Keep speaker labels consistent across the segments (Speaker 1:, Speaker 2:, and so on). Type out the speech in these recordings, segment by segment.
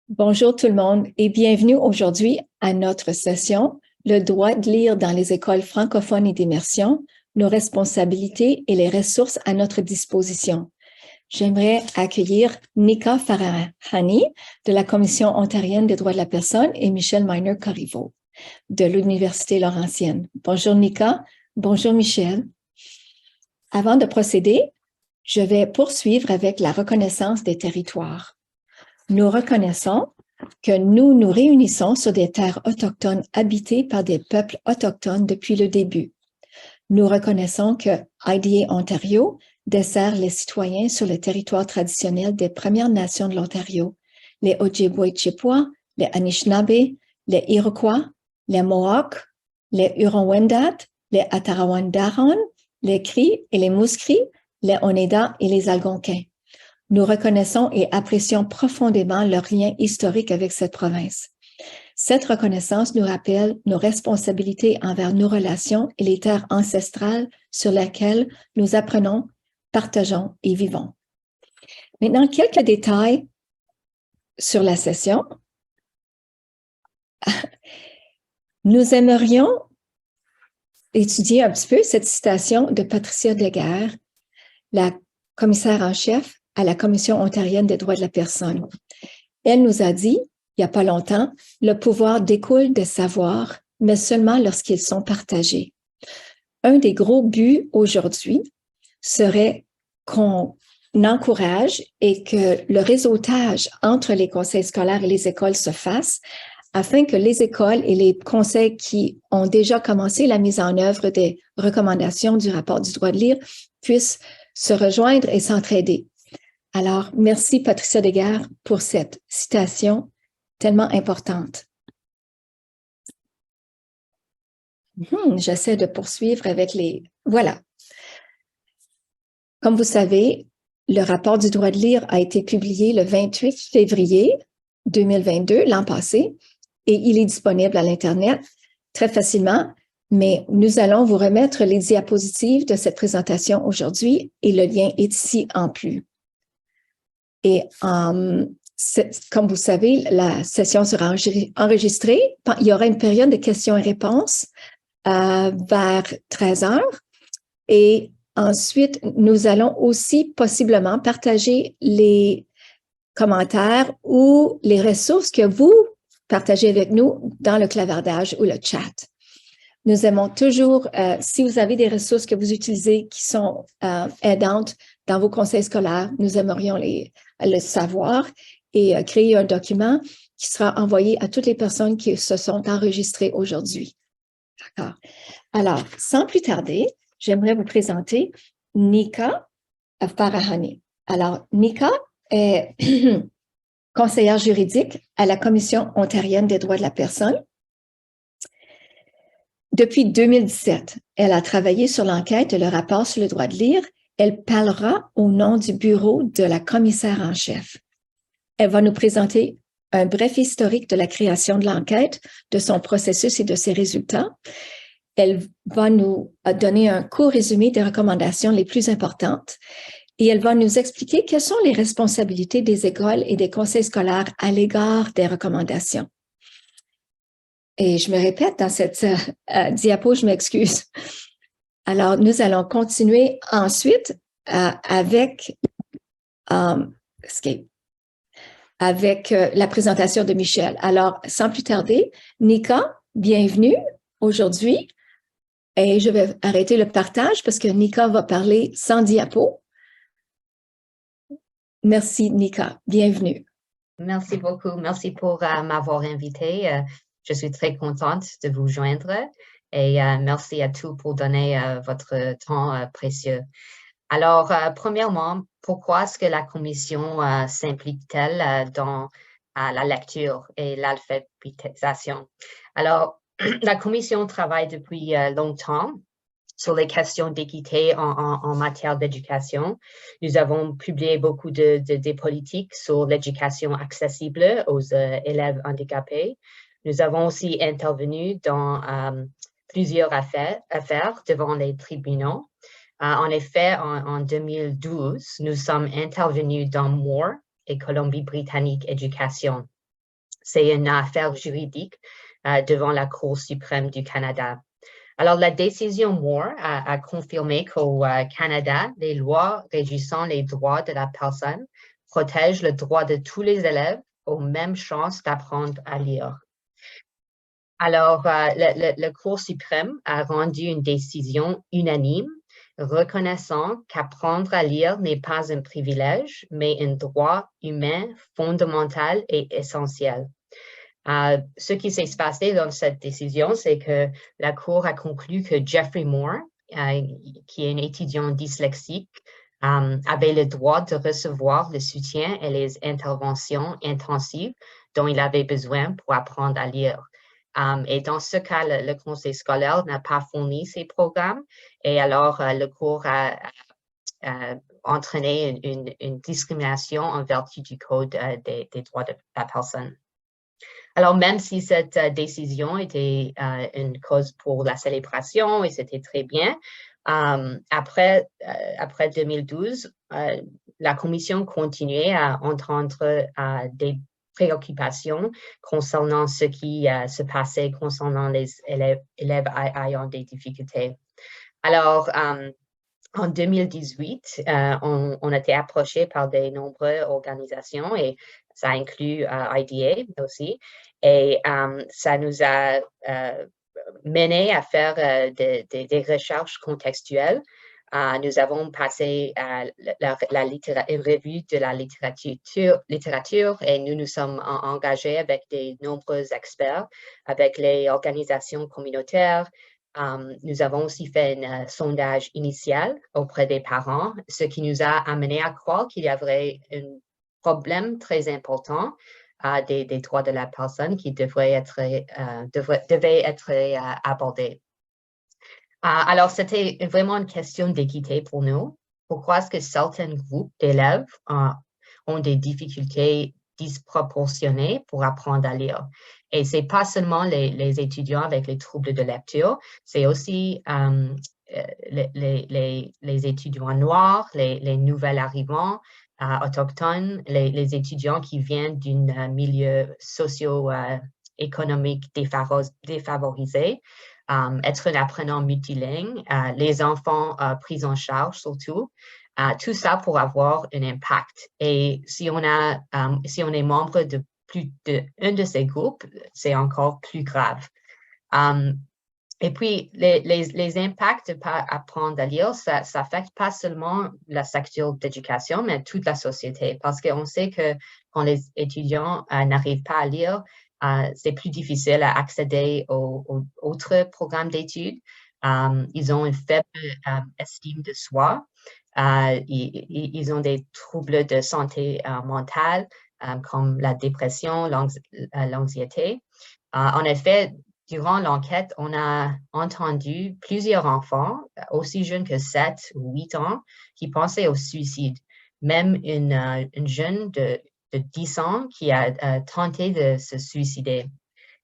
Speaker 1: Bonjour tout le monde et bienvenue aujourd'hui à notre session Le droit de lire dans les écoles francophones et d'immersion, nos responsabilités et les ressources à notre disposition. J'aimerais accueillir Nika Farahani de la Commission ontarienne des droits de la personne et Michel Miner-Corriveau de l'Université Laurentienne. Bonjour Nika, bonjour Michel. Avant de procéder, je vais poursuivre avec la reconnaissance des territoires. Nous reconnaissons que nous nous réunissons sur des terres autochtones habitées par des peuples autochtones depuis le début. Nous reconnaissons que IDA Ontario dessert les citoyens sur le territoire traditionnel des Premières Nations de l'Ontario, les Ojibwe-Chippewa, les Anishinaabe, les Iroquois, les Mohawks, les Huron-Wendat, les Attarawan-Daron, les Cris et les Muscris, les Oneida et les Algonquins. Nous reconnaissons et apprécions profondément leur lien historique avec cette province. Cette reconnaissance nous rappelle nos responsabilités envers nos relations et les terres ancestrales sur lesquelles nous apprenons, partageons et vivons. Maintenant, quelques détails sur la session. Nous aimerions étudier un petit peu cette citation de Patricia Deguerre, la commissaire en chef à la Commission ontarienne des droits de la personne. Elle nous a dit, il n'y a pas longtemps, le pouvoir découle des savoirs, mais seulement lorsqu'ils sont partagés. Un des gros buts aujourd'hui serait qu'on encourage et que le réseautage entre les conseils scolaires et les écoles se fasse afin que les écoles et les conseils qui ont déjà commencé la mise en œuvre des recommandations du rapport du droit de lire puissent se rejoindre et s'entraider. Alors, merci Patricia Deguerre pour cette citation tellement importante. J'essaie de poursuivre avec les... Voilà. Comme vous savez, le rapport du droit de lire a été publié le 28 février 2022, l'an passé, et il est disponible à l'Internet très facilement, mais nous allons vous remettre les diapositives de cette présentation aujourd'hui et le lien est ici en plus. Et comme vous savez, la session sera enregistrée. Il y aura une période de questions et réponses vers 13 heures. Et ensuite, nous allons aussi possiblement partager les commentaires ou les ressources que vous partagez avec nous dans le clavardage ou le chat. Nous aimons toujours, si vous avez des ressources que vous utilisez qui sont aidantes dans vos conseils scolaires, nous aimerions le savoir et créer un document qui sera envoyé à toutes les personnes qui se sont enregistrées aujourd'hui. D'accord. Alors, sans plus tarder, j'aimerais vous présenter Nika Farahani. Alors, Nika est conseillère juridique à la Commission ontarienne des droits de la personne. Depuis 2017, elle a travaillé sur l'enquête et le rapport sur le droit de lire. Elle parlera au nom du bureau de la commissaire en chef. Elle va nous présenter un bref historique de la création de l'enquête, de son processus et de ses résultats. Elle va nous donner un court résumé des recommandations les plus importantes et elle va nous expliquer quelles sont les responsabilités des écoles et des conseils scolaires à l'égard des recommandations. Et je me répète dans cette diapo, je m'excuse. Alors, nous allons continuer ensuite avec la présentation de Michel. Alors, sans plus tarder, Nika, bienvenue aujourd'hui. Et je vais arrêter le partage parce que Nika va parler sans diapo. Merci, Nika. Bienvenue.
Speaker 2: Merci beaucoup. Merci pour m'avoir invité. Je suis très contente de vous joindre et merci à tous pour donner votre temps précieux. Alors, premièrement, pourquoi est-ce que la Commission s'implique-t-elle dans la lecture et l'alphabétisation? Alors, la Commission travaille depuis longtemps sur les questions d'équité en matière d'éducation. Nous avons publié beaucoup de politiques sur l'éducation accessible aux élèves handicapés. Nous avons aussi intervenu dans plusieurs affaires devant les tribunaux. En effet, en 2012, nous sommes intervenus dans Moore et Colombie-Britannique Éducation. c'est une affaire juridique devant la Cour suprême du Canada. Alors, la décision Moore a confirmé qu'au Canada, les lois régissant les droits de la personne protègent le droit de tous les élèves aux mêmes chances d'apprendre à lire. Alors, le Cour suprême a rendu une décision unanime reconnaissant qu'apprendre à lire n'est pas un privilège, mais un droit humain fondamental et essentiel. Ce qui s'est passé dans cette décision, c'est que la Cour a conclu que Jeffrey Moore, qui est un étudiant dyslexique, avait le droit de recevoir le soutien et les interventions intensives dont il avait besoin pour apprendre à lire. Et dans ce cas, le conseil scolaire n'a pas fourni ces programmes et alors le cours a entraîné une discrimination en vertu du Code des droits de la personne. Alors, même si cette décision était une cause pour la célébration et c'était très bien, après 2012, la Commission continuait à entendre des préoccupations concernant ce qui se passait concernant les élèves ayant des difficultés. Alors, en 2018, on a été approché par de nombreuses organisations et ça inclut IDA aussi. Et ça nous a mené à faire des recherches contextuelles. Nous avons passé une revue de la littérature et nous nous sommes engagés avec de nombreux experts, avec les organisations communautaires. Nous avons aussi fait un sondage initial auprès des parents, ce qui nous a amené à croire qu'il y avait un problème très important des droits de la personne qui devait être abordé. Alors, c'était vraiment une question d'équité pour nous. Pourquoi est-ce que certains groupes d'élèves ont des difficultés disproportionnées pour apprendre à lire? Et ce n'est pas seulement les étudiants avec les troubles de lecture, c'est aussi les étudiants noirs, les nouvelles arrivants, autochtones, les étudiants qui viennent d'un milieu socio-économique défavorisé, être un apprenant multilingue, les enfants pris en charge surtout, tout ça pour avoir un impact. Et si on est membre de plus d'un de ces groupes, c'est encore plus grave. Et puis, les impacts de apprendre à lire, ça affecte pas seulement le secteur d'éducation, mais toute la société. Parce qu'on sait que quand les étudiants n'arrivent pas à lire, c'est plus difficile à accéder aux autres programmes d'études. Ils ont une faible estime de soi. Ils ont des troubles de santé mentale, comme la dépression, l'anxiété. En effet, durant l'enquête, on a entendu plusieurs enfants, aussi jeunes que 7 ou 8 ans, qui pensaient au suicide. Même une jeune de 10 ans qui a tenté de se suicider.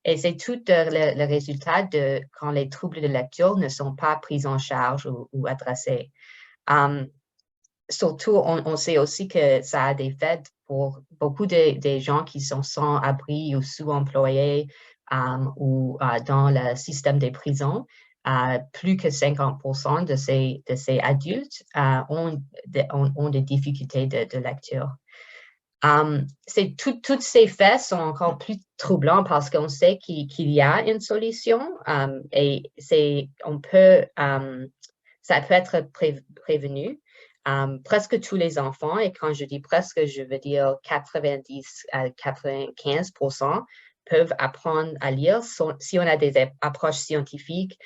Speaker 2: Et c'est tout le résultat de quand les troubles de lecture ne sont pas pris en charge ou adressés. Surtout, on sait aussi que ça a des effets pour beaucoup des gens qui sont sans abri ou sous-employés ou dans le système des prisons. Plus que 50% de ces adultes ont des difficultés de lecture. Tous ces faits sont encore plus troublants parce qu'on sait qu'il y a une solution et ça peut être prévenu. Presque tous les enfants, et quand je dis presque, je veux dire 90 à 95% peuvent apprendre à lire si on a des approches scientifiques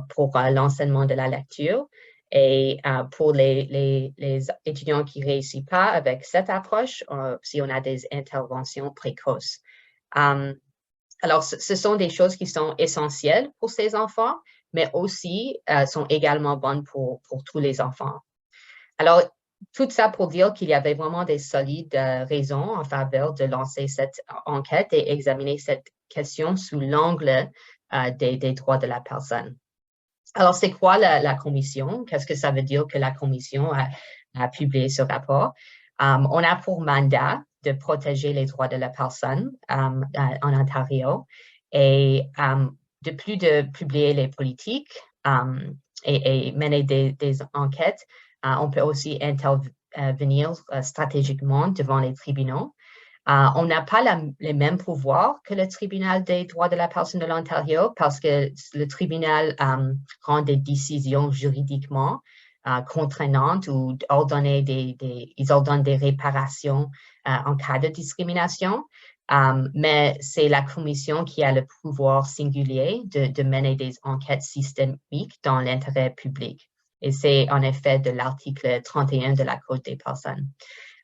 Speaker 2: pour l'enseignement de la lecture. Et pour les étudiants qui ne réussissent pas avec cette approche, si on a des interventions précoces. Alors, ce sont des choses qui sont essentielles pour ces enfants, mais aussi sont également bonnes pour tous les enfants. Alors, tout ça pour dire qu'il y avait vraiment des solides raisons en faveur de lancer cette enquête et examiner cette question sous l'angle des droits de la personne. Alors, c'est quoi la commission? Qu'est-ce que ça veut dire que la commission a publié ce rapport? On a pour mandat de protéger les droits de la personne en Ontario et de plus de publier les politiques et mener des enquêtes, on peut aussi intervenir stratégiquement devant les tribunaux. On n'a pas les mêmes pouvoirs que le tribunal des droits de la personne de l'Ontario parce que le tribunal rend des décisions juridiquement contraignantes ou ils ordonnent des réparations en cas de discrimination. Mais c'est la commission qui a le pouvoir singulier de mener des enquêtes systémiques dans l'intérêt public. Et c'est en effet de l'article 31 de la Code des personnes.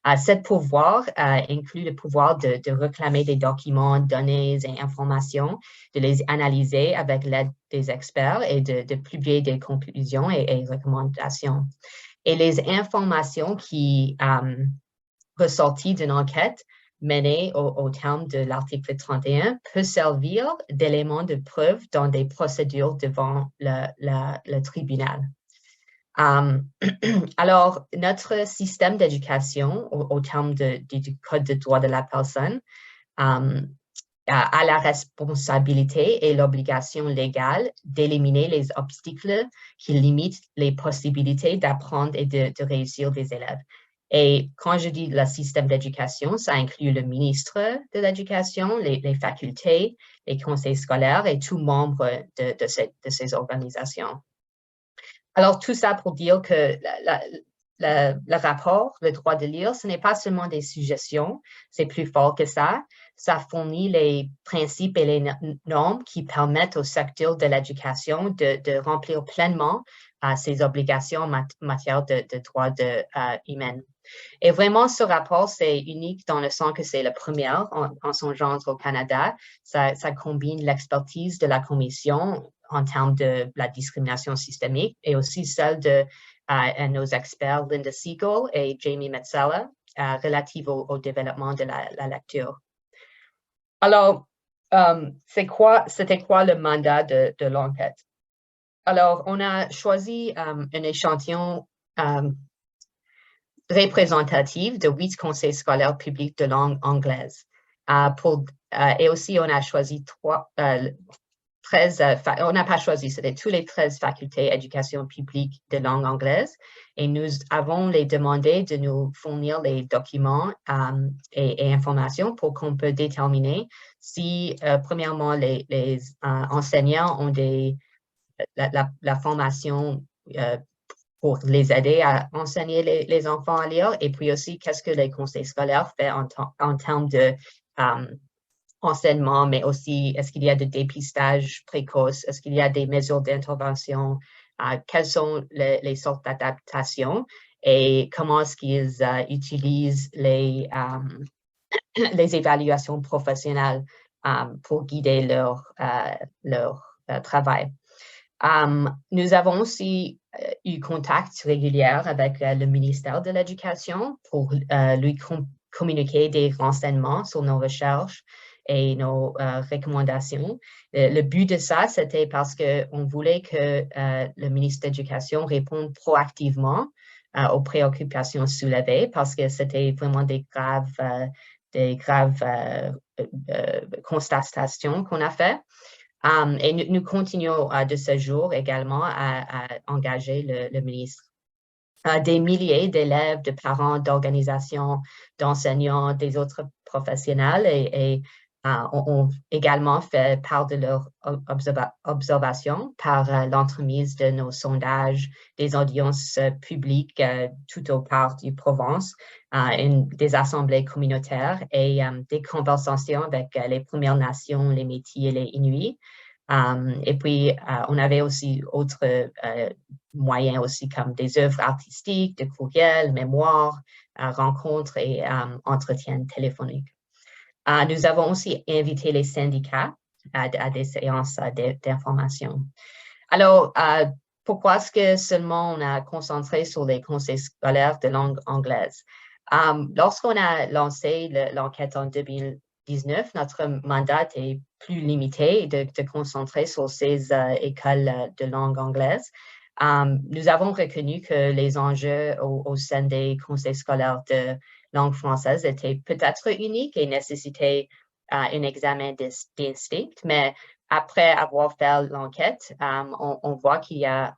Speaker 2: Ce pouvoir inclut le pouvoir de réclamer des documents, données et informations, de les analyser avec l'aide des experts et de publier des conclusions et recommandations. Et les informations qui ressorties d'une enquête menée au terme de l'article 31 peut servir d'élément de preuve dans des procédures devant le tribunal. Alors, notre système d'éducation, au terme du Code des droits de la personne, a la responsabilité et l'obligation légale d'éliminer les obstacles qui limitent les possibilités d'apprendre et de réussir des élèves. Et quand je dis le système d'éducation, ça inclut le ministre de l'Éducation, les facultés, les conseils scolaires et tout membre de ces organisations. Alors, tout ça pour dire que le rapport, le droit de lire, ce n'est pas seulement des suggestions, c'est plus fort que ça. Ça fournit les principes et les normes qui permettent au secteur de l'éducation de remplir pleinement ses obligations en matière de droits humains. Et vraiment, ce rapport, c'est unique dans le sens que c'est le premier en son genre au Canada. Ça combine l'expertise de la Commission en termes de la discrimination systémique et aussi celle de nos experts Linda Siegel et Jamie Metzela relative au développement de la lecture. Alors, c'était quoi le mandat de l'enquête? Alors, on a choisi un échantillon représentatif de 8 conseils scolaires publics de langue anglaise. Et aussi, on a choisi 13, on n'a pas choisi, c'était tous les 13 facultés éducation publique de langue anglaise et nous avons les demandé de nous fournir les documents et informations pour qu'on peut déterminer si, premièrement, les enseignants ont la formation pour les aider à enseigner les enfants à lire et puis aussi qu'est-ce que les conseils scolaires font en termes de enseignement, mais aussi est-ce qu'il y a de dépistage précoce, est-ce qu'il y a des mesures d'intervention, quelles sont les sortes d'adaptations et comment est-ce qu'ils utilisent les évaluations professionnelles pour guider leur travail. Nous avons aussi eu contact régulier avec le ministère de l'Éducation pour lui communiquer des renseignements sur nos recherches et nos recommandations. Le but de ça, c'était parce qu'on voulait que le ministre de l'Éducation réponde proactivement aux préoccupations soulevées parce que c'était vraiment des graves constatations qu'on a fait. Et nous continuons de ce jour également à engager le ministre. Des milliers d'élèves, de parents, d'organisations, d'enseignants, des autres professionnels et ont également fait part de leurs observations par l'entremise de nos sondages, des audiences publiques tout au part du Provence, des assemblées communautaires et des conversations avec les Premières Nations, les Métis et les Inuits. Et puis, on avait aussi autres moyens aussi comme des œuvres artistiques, de courriels, mémoires, rencontres et entretiens téléphoniques. Nous avons aussi invité les syndicats à des séances d'information. Alors, pourquoi est-ce que seulement on a concentré sur les conseils scolaires de langue anglaise? Lorsqu'on a lancé l'enquête en 2019, notre mandat est plus limité de concentrer sur ces écoles de langue anglaise. Nous avons reconnu que les enjeux au sein des conseils scolaires de langue française était peut-être unique et nécessitait un examen distinct, mais après avoir fait l'enquête, on voit qu'il y a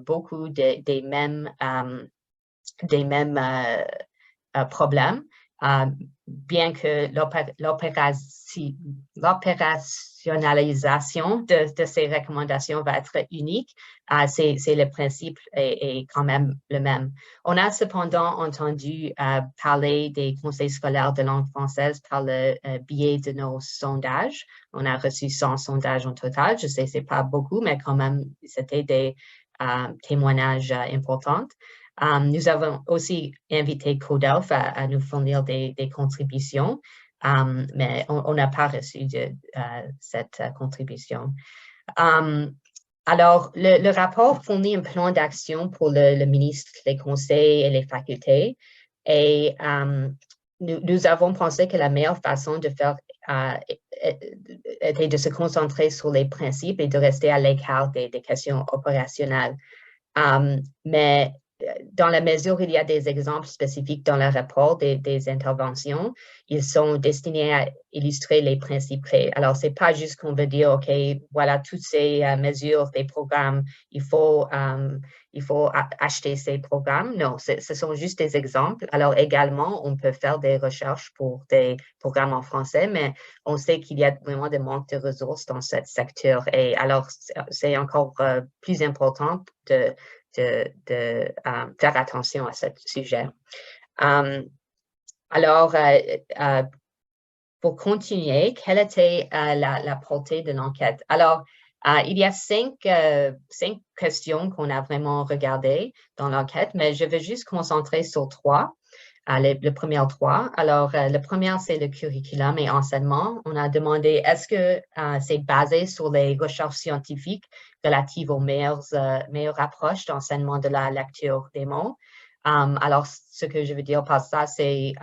Speaker 2: beaucoup des mêmes problèmes, bien que l'opérationnalisation de ces recommandations va être unique, c'est le principe est quand même le même. On a cependant entendu parler des conseils scolaires de langue française par le biais de nos sondages. On a reçu 100 sondages en total. Je sais, c'est pas beaucoup, mais quand même, c'était des témoignages importants. Nous avons aussi invité Codelph à nous fournir des contributions, mais on n'a pas reçu cette contribution. Alors, le rapport fournit un plan d'action pour le ministre, les conseils et les facultés. Et nous avons pensé que la meilleure façon de faire était de se concentrer sur les principes et de rester à l'écart des questions opérationnelles. Mais dans la mesure où il y a des exemples spécifiques dans le rapport des interventions, ils sont destinés à illustrer les principes clés. Alors, ce n'est pas juste qu'on veut dire, OK, voilà toutes ces mesures, des programmes, il faut acheter ces programmes. Non, ce sont juste des exemples. Alors, également, on peut faire des recherches pour des programmes en français, mais on sait qu'il y a vraiment des manques de ressources dans ce secteur. Et alors, c'est encore plus important de faire attention à ce sujet. Alors, pour continuer, quelle était la portée de l'enquête? Alors, il y a cinq questions qu'on a vraiment regardées dans l'enquête, mais je vais juste concentrer sur trois. Les premières trois. Alors, le premier, c'est le curriculum et enseignement. On a demandé, est-ce que c'est basé sur les recherches scientifiques relatives aux meilleures approches d'enseignement de la lecture des mots? Alors, ce que je veux dire par ça, c'est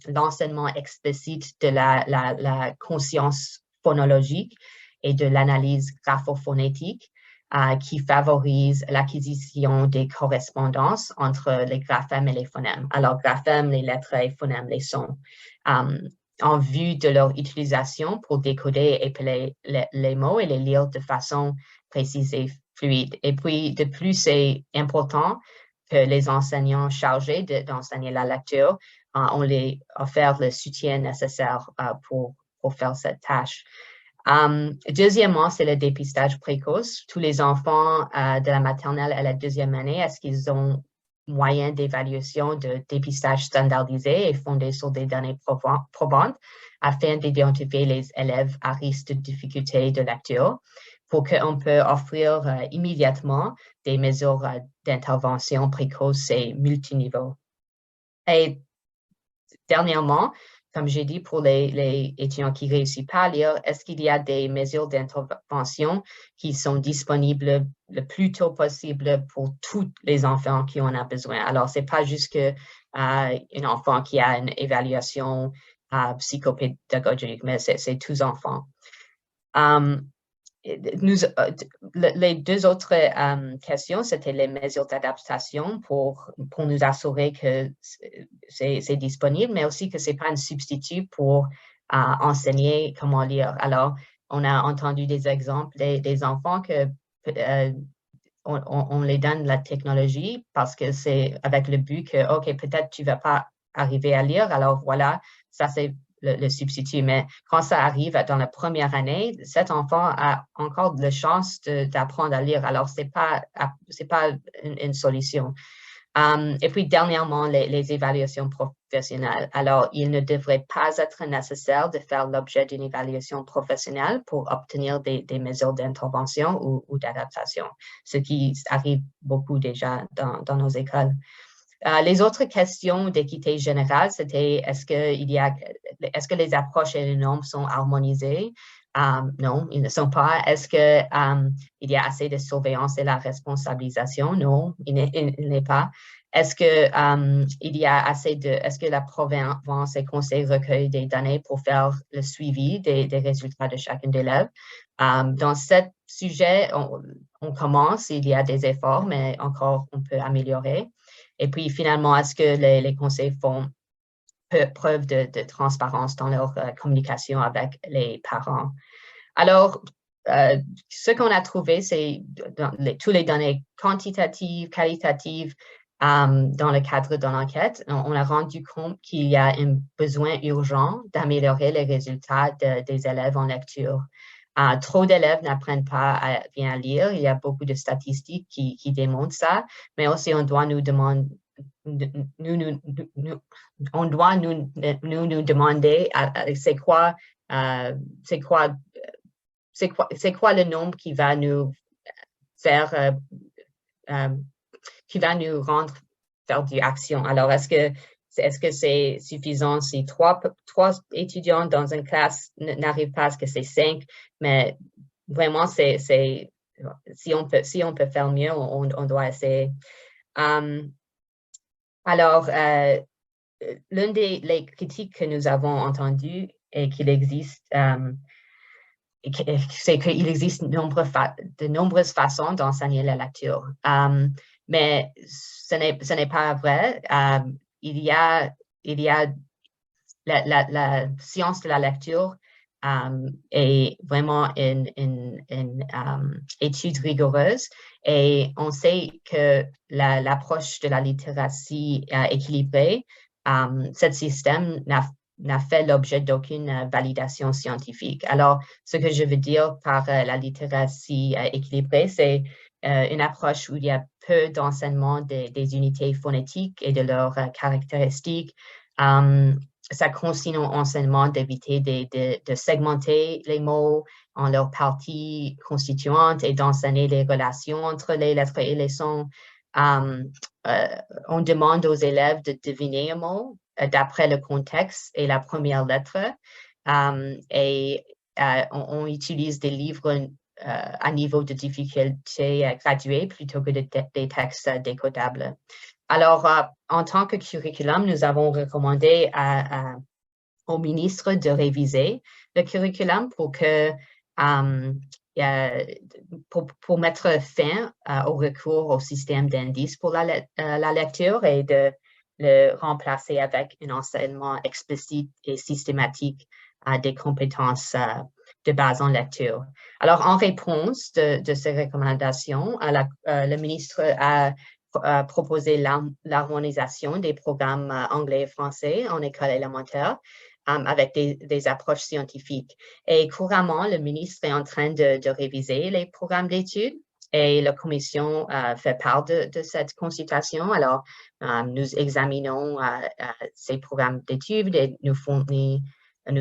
Speaker 2: l'enseignement explicite de la conscience phonologique et de l'analyse graphophonétique qui favorise l'acquisition des correspondances entre les graphèmes et les phonèmes. Alors, graphèmes, les lettres et phonèmes, les sons, en vue de leur utilisation pour décoder et épeler les mots et les lire de façon précise et fluide. Et puis, de plus, c'est important que les enseignants chargés d'enseigner la lecture, on les offert le soutien nécessaire pour faire cette tâche. Deuxièmement, c'est le dépistage précoce. Tous les enfants de la maternelle à la deuxième année, est-ce qu'ils ont moyen d'évaluation de dépistage standardisé et fondé sur des données probantes afin d'identifier les élèves à risque de difficulté de lecture pour qu'on puisse offrir immédiatement des mesures d'intervention précoce et multiniveau. Et dernièrement, comme j'ai dit, pour les étudiants qui ne réussissent pas à lire, est-ce qu'il y a des mesures d'intervention qui sont disponibles le plus tôt possible pour tous les enfants qui en ont besoin? Alors, ce n'est pas juste qu'un enfant qui a une évaluation psychopédagogique, mais c'est tous les enfants. Les deux autres questions, c'était les mesures d'adaptation pour nous assurer que c'est disponible, mais aussi que ce n'est pas un substitut pour enseigner comment lire. Alors, on a entendu des exemples des enfants que on les donne la technologie parce que c'est avec le but que, OK, peut-être tu ne vas pas arriver à lire, alors voilà, ça c'est le substitut. Mais quand ça arrive dans la première année, cet enfant a encore de la chance d'apprendre à lire. Alors, c'est pas une solution. Et puis, dernièrement, les évaluations professionnelles. Alors, il ne devrait pas être nécessaire de faire l'objet d'une évaluation professionnelle pour obtenir des mesures d'intervention ou d'adaptation, ce qui arrive beaucoup déjà dans nos écoles. Les autres questions d'équité générale, c'était est-ce que les approches et les normes sont harmonisées? Non, ils ne sont pas. Est-ce qu'il y a assez de surveillance et la responsabilisation? Non, il n'est pas. Est-ce que la province et conseil recueillent des données pour faire le suivi des résultats de chacun des élèves? Dans ce sujet, on commence, il y a des efforts, mais encore on peut améliorer. Et puis finalement, est-ce que les conseils font preuve de transparence dans leur communication avec les parents. Alors, ce qu'on a trouvé, c'est toutes les données quantitatives, qualitatives, dans le cadre de l'enquête. On a rendu compte qu'il y a un besoin urgent d'améliorer les résultats des élèves en lecture. Trop d'élèves n'apprennent pas bien à lire. Il y a beaucoup de statistiques qui démontrent ça, mais aussi on doit nous demander c'est quoi le nombre qui va nous faire, qui va nous rendre faire du action. Alors, est-ce que c'est suffisant si trois étudiants dans une classe n'arrivent pas, est-ce que c'est 5? Mais vraiment, si on peut faire mieux, on doit essayer. Alors, l'une des critiques que nous avons entendues est qu'il existe, c'est qu'il existe de nombreuses façons d'enseigner la lecture. Mais ce n'est pas vrai. Il y a la science de la lecture est vraiment une étude rigoureuse et on sait que l'approche de la littératie équilibrée, ce système n'a fait l'objet d'aucune validation scientifique. Alors, ce que je veux dire par la littératie équilibrée, c'est une approche où il y a peu d'enseignement des unités phonétiques et de leurs caractéristiques. Ça consiste en enseignement d'éviter de segmenter les mots en leurs parties constituantes et d'enseigner les relations entre les lettres et les sons. On demande aux élèves de deviner un mot d'après le contexte et la première lettre. On utilise des livres à niveau de difficulté gradué plutôt que des textes décodables. Alors, en tant que curriculum, nous avons recommandé au ministre de réviser le curriculum pour mettre fin au recours au système d'indices pour la lecture et de le remplacer avec un enseignement explicite et systématique des compétences de base en lecture. Alors, en réponse de ces recommandations, le ministre a proposé l'harmonisation des programmes anglais et français en école élémentaire avec des approches scientifiques. Et couramment, le ministre est en train de réviser les programmes d'études et la commission fait part de cette consultation. Alors, nous examinons ces programmes d'études et nous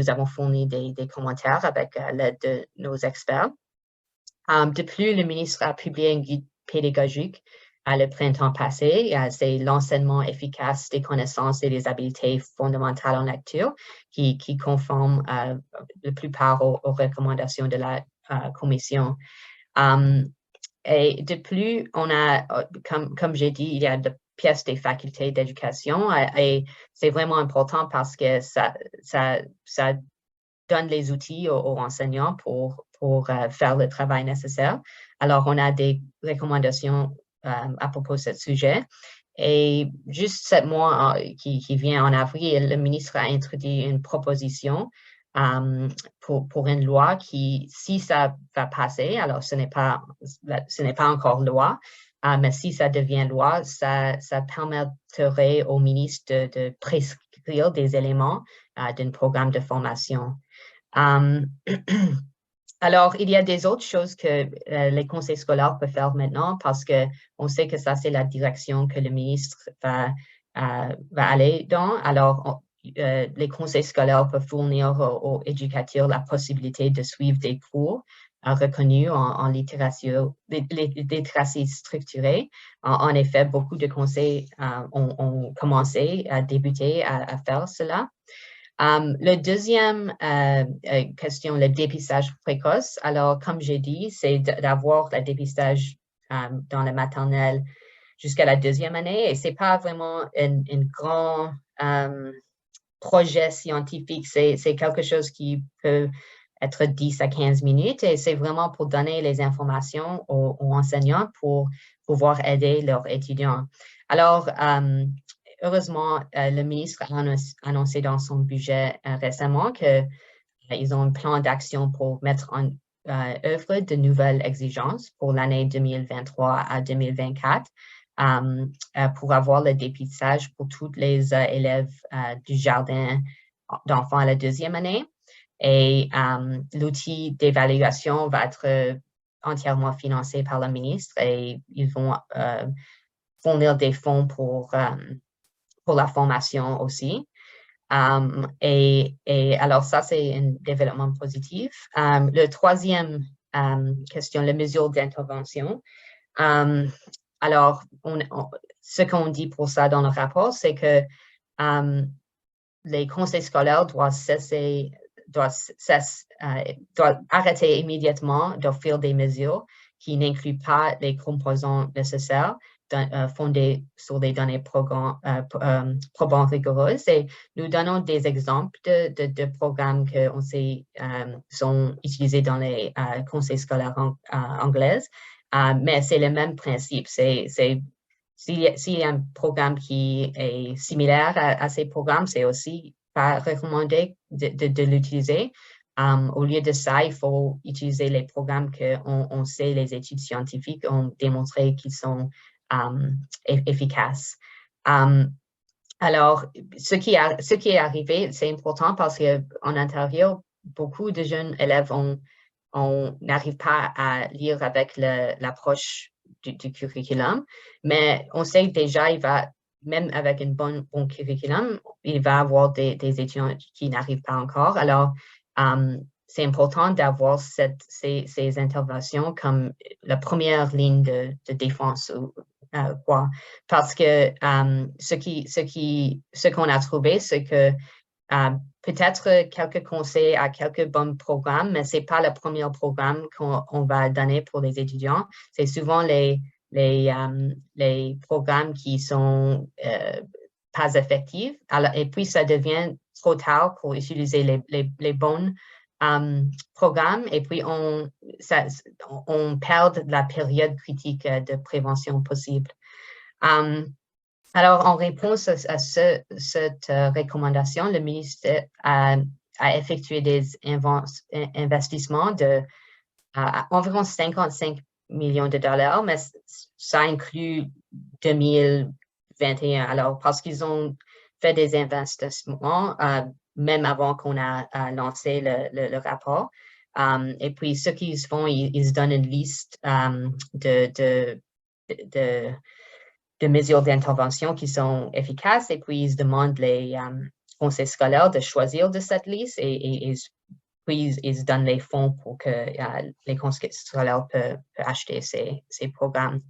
Speaker 2: avons fourni des commentaires avec l'aide de nos experts. De plus, le ministre a publié un guide pédagogique le printemps passé. C'est l'enseignement efficace des connaissances et des habiletés fondamentales en lecture qui conforme la plupart aux recommandations de la commission. Et de plus, on a, comme j'ai dit, il y a des pièces des facultés d'éducation et c'est vraiment important parce que ça donne les outils aux enseignants pour faire le travail nécessaire. Alors, on a des recommandations à propos de ce sujet. Et juste ce mois qui vient en avril, le ministre a introduit une proposition pour une loi qui, si ça va passer, alors ce n'est pas encore loi, mais si ça devient loi, ça permettrait au ministre de prescrire des éléments d'un programme de formation. Alors, il y a des autres choses que les conseils scolaires peuvent faire maintenant parce qu'on sait que ça, c'est la direction que le ministre va aller dans. Alors, les conseils scolaires peuvent fournir aux éducateurs la possibilité de suivre des cours reconnus en littératie structurée. En effet, beaucoup de conseils ont commencé à débuter à faire cela. La deuxième question, le dépistage précoce. Alors, comme j'ai dit, c'est d'avoir le dépistage dans la maternelle jusqu'à la 2e année. Et ce n'est pas vraiment un grand projet scientifique. C'est quelque chose qui peut être 10 à 15 minutes. Et c'est vraiment pour donner les informations aux enseignants pour pouvoir aider leurs étudiants. Alors, heureusement, le ministre a annoncé dans son budget récemment qu'ils ont un plan d'action pour mettre en œuvre de nouvelles exigences pour l'année 2023 à 2024 pour avoir le dépistage pour tous les élèves du jardin d'enfants à la deuxième année. Et l'outil d'évaluation va être entièrement financé par le ministre et ils vont fournir des fonds pour la formation aussi. Et alors, ça, c'est un développement positif. Le troisième question, les mesures d'intervention. Alors, ce qu'on dit pour ça dans le rapport, c'est que les conseils scolaires doivent arrêter immédiatement d'offrir des mesures qui n'incluent pas les composants nécessaires fondés sur des données probantes rigoureuses. Et nous donnons des exemples de programmes qu'on sait sont utilisés dans les conseils scolaires anglais, mais c'est le même principe. S'il y a un programme qui est similaire à ces programmes, c'est aussi pas recommandé de l'utiliser. Au lieu de ça, il faut utiliser les programmes qu'on sait, les études scientifiques ont démontré qu'ils sont efficaces. Alors, ce qui est arrivé, c'est important parce qu'en Ontario, beaucoup de jeunes élèves n'arrivent pas à lire avec l'approche du curriculum, mais on sait déjà, même avec un bon curriculum, il va y avoir des étudiants qui n'arrivent pas encore. Alors, c'est important d'avoir ces interventions comme la première ligne de défense. Parce que ce qu'on a trouvé, c'est que peut-être quelques conseils à quelques bons programmes, mais ce n'est pas le premier programme qu'on va donner pour les étudiants. C'est souvent les programmes qui sont pas effectifs. Alors, et puis, ça devient trop tard pour utiliser les bons programmes. Et puis, on perd la période critique de prévention possible. Alors, en réponse à cette recommandation, le ministère a effectué des investissements de environ 55 millions de dollars, mais ça inclut 2021. Alors, parce qu'ils ont fait des investissements, même avant qu'on a lancé le rapport. Et puis, ce qu'ils font, ils donnent une liste de mesures d'intervention qui sont efficaces et puis ils demandent les conseils scolaires de choisir de cette liste et puis ils donnent les fonds pour que les conseils scolaires peuvent acheter ces programmes.